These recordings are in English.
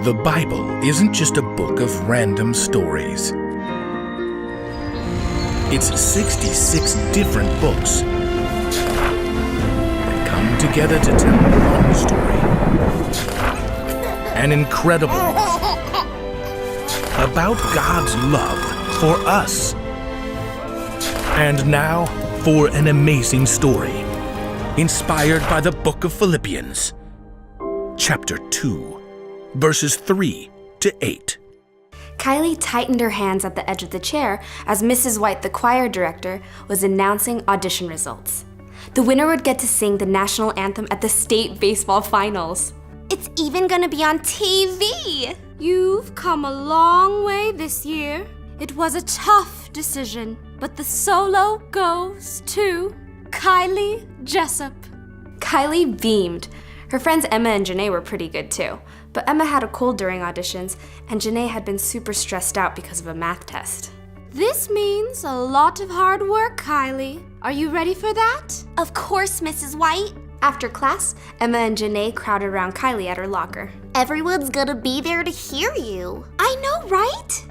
The Bible isn't just a book of random stories. It's 66 different books that come together to tell one story. An incredible one about God's love for us. And now for an amazing story inspired by the book of Philippians, chapter 2. Verses 3 to 8. Kylie tightened her hands at the edge of the chair as Mrs. White, the choir director, was announcing audition results. The winner would get to sing the national anthem at the state baseball finals. It's even gonna be on TV! You've come a long way this year. It was a tough decision, but the solo goes to Kylie Jessup. Kylie beamed. Her friends Emma and Janae were pretty good too, but Emma had a cold during auditions, and Janae had been super stressed out because of a math test. This means a lot of hard work, Kylie. Are you ready for that? Of course, Mrs. White. After class, Emma and Janae crowded around Kylie at her locker. Everyone's gonna be there to hear you. I know, right?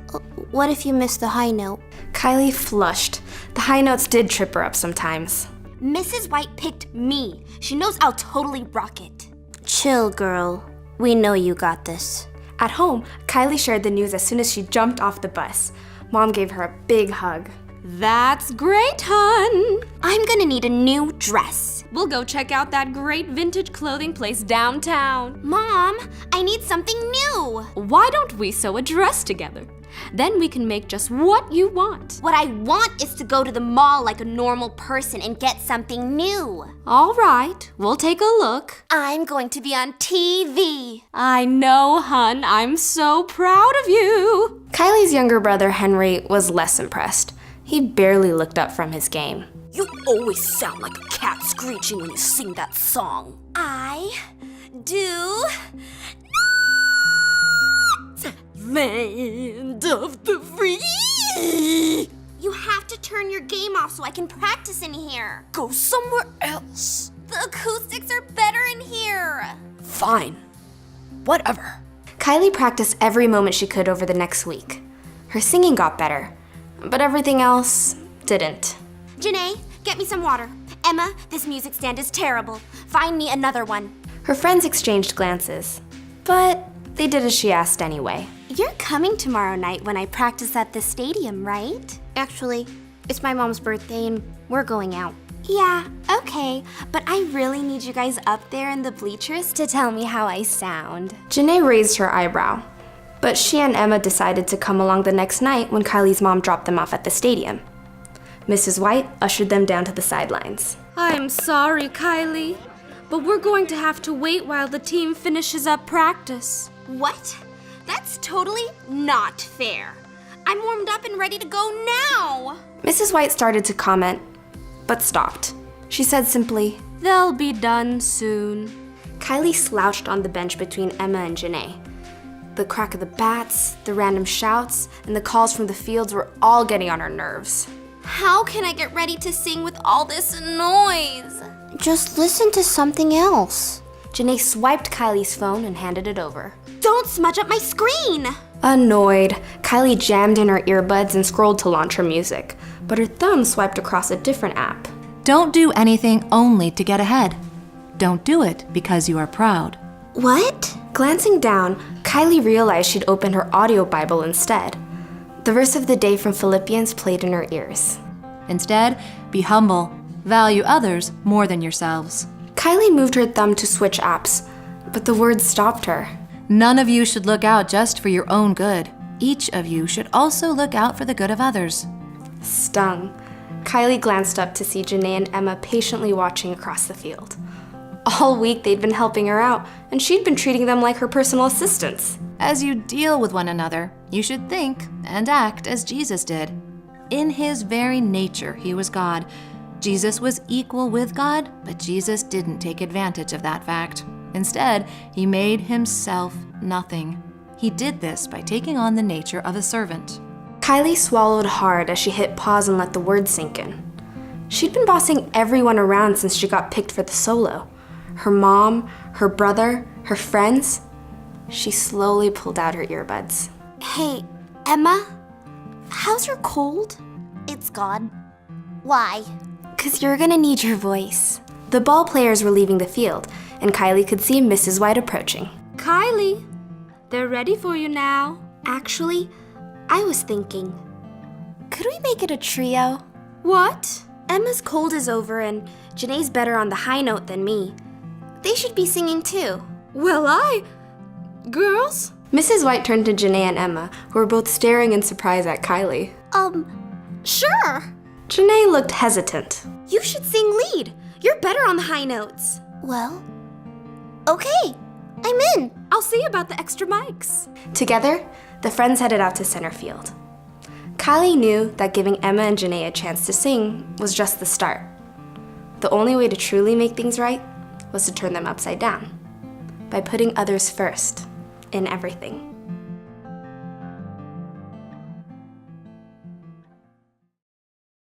What if you miss the high note? Kylie flushed. The high notes did trip her up sometimes. Mrs. White picked me. She knows I'll totally rock it. Chill, girl. We know you got this. At home, Kylie shared the news as soon as she jumped off the bus. Mom gave her a big hug. That's great, hon. I'm gonna need a new dress. We'll go check out that great vintage clothing place downtown. Mom, I need something new. Why don't we sew a dress together? Then we can make just what you want. What I want is to go to the mall like a normal person and get something new. All right, we'll take a look. I'm going to be on TV. I know, hun. I'm so proud of you. Kylie's younger brother, Henry, was less impressed. He barely looked up from his game. You always sound like a cat screeching when you sing that song. I do Land of the free. You have to turn your game off so I can practice in here. Go somewhere else. The acoustics are better in here. Fine. Whatever. Kylie practiced every moment she could over the next week. Her singing got better, but everything else didn't. Janae, get me some water. Emma, this music stand is terrible. Find me another one. Her friends exchanged glances, but they did as she asked anyway. You're coming tomorrow night when I practice at the stadium, right? Actually, it's my mom's birthday and we're going out. Yeah, okay, but I really need you guys up there in the bleachers to tell me how I sound. Janae raised her eyebrow, but she and Emma decided to come along the next night when Kylie's mom dropped them off at the stadium. Mrs. White ushered them down to the sidelines. I'm sorry, Kylie, but we're going to have to wait while the team finishes up practice. What? That's totally not fair. I'm warmed up and ready to go now. Mrs. White started to comment, but stopped. She said simply, They'll be done soon. Kylie slouched on the bench between Emma and Janae. The crack of the bats, the random shouts, and the calls from the fields were all getting on her nerves. How can I get ready to sing with all this noise? Just listen to something else. Janae swiped Kylie's phone and handed it over. Don't smudge up my screen! Annoyed, Kylie jammed in her earbuds and scrolled to launch her music, but her thumb swiped across a different app. Don't do anything only to get ahead. Don't do it because you are proud. What? Glancing down, Kylie realized she'd opened her audio Bible instead. The verse of the day from Philippians played in her ears. Instead, be humble. Value others more than yourselves. Kylie moved her thumb to switch apps, but the words stopped her. None of you should look out just for your own good. Each of you should also look out for the good of others. Stung, Kylie glanced up to see Janae and Emma patiently watching across the field. All week they'd been helping her out, and she'd been treating them like her personal assistants. As you deal with one another, you should think and act as Jesus did. In his very nature, he was God. Jesus was equal with God, but Jesus didn't take advantage of that fact. Instead, he made himself nothing. He did this by taking on the nature of a servant. Kylie swallowed hard as she hit pause and let the words sink in. She'd been bossing everyone around since she got picked for the solo. Her mom, her brother, her friends. She slowly pulled out her earbuds. Hey, Emma, how's your cold? It's gone. Why? 'Cause you're gonna need your voice. The ball players were leaving the field, and Kylie could see Mrs. White approaching. Kylie, they're ready for you now. Actually, I was thinking, could we make it a trio? What? Emma's cold is over, and Janae's better on the high note than me. They should be singing too. Well, Girls? Mrs. White turned to Janae and Emma, who were both staring in surprise at Kylie. Sure. Janae looked hesitant. You should sing lead. You're better on the high notes. Well, okay. I'm in. I'll see about the extra mics. Together, the friends headed out to center field. Kylie knew that giving Emma and Janae a chance to sing was just the start. The only way to truly make things right was to turn them upside down, by putting others first in everything.